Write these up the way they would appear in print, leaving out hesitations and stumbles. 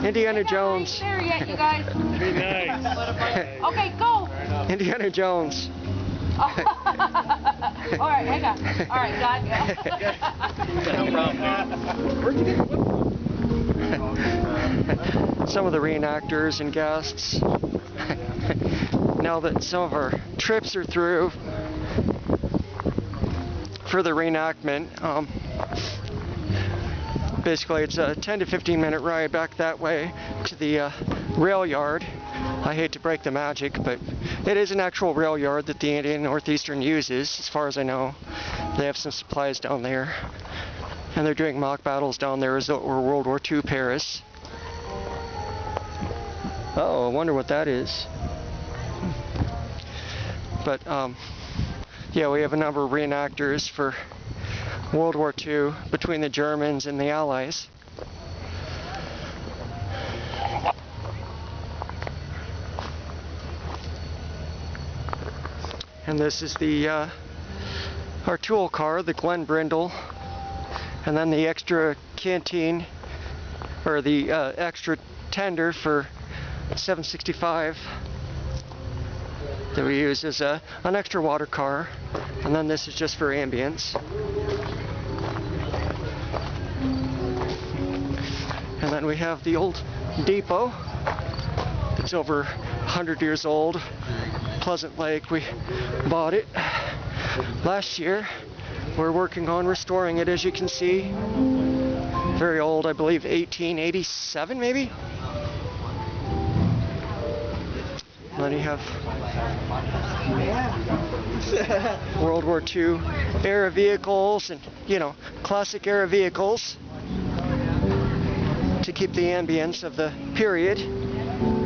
Indiana Jones. There yet, you guys? Be nice. Okay, go. Indiana Jones. All right, hang on. All right, got you. No problem. Some of the reenactors and guests. Now that some of our trips are through for the reenactment, basically it's a 10 to 15 minute ride back that way to the rail yard. I hate to break the magic, but it is an actual rail yard that the Indian Northeastern uses, as far as I know. They have some supplies down there, and they're doing mock battles down there as though it were World War II Paris. Oh, I wonder what that is. But yeah, we have a number of reenactors for World War II between the Germans and the Allies. And this is the our tool car, the Glen Brindle, and then the extra canteen, or the extra tender for 765 that we use as an extra water car, and then this is just for ambience. And then we have the old depot that's over 100 years old. Pleasant Lake, we bought it last year. We're working on restoring it, as you can see. Very old, I believe 1887 maybe? And then you have World War II era vehicles and, you know, classic era vehicles to keep the ambience of the period.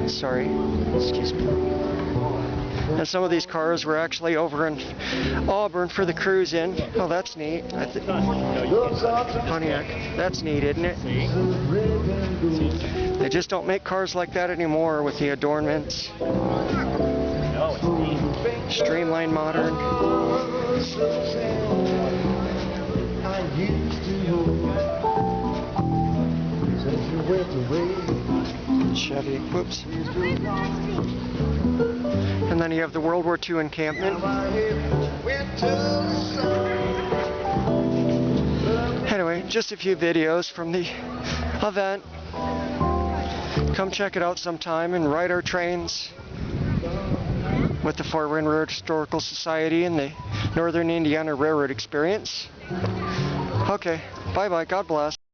Sorry, excuse me. And some of these cars were actually over in Auburn for the cruise in. Oh, that's neat. Pontiac. That's neat, isn't it? They just don't make cars like that anymore with the adornments. Streamlined, modern. Chevy. Whoops. And then you have the World War II encampment. Anyway, just a few videos from the event. Come check it out sometime and ride our trains with the Fort Wayne Railroad Historical Society and the Northern Indiana Railroad Experience. Okay, bye-bye. God bless.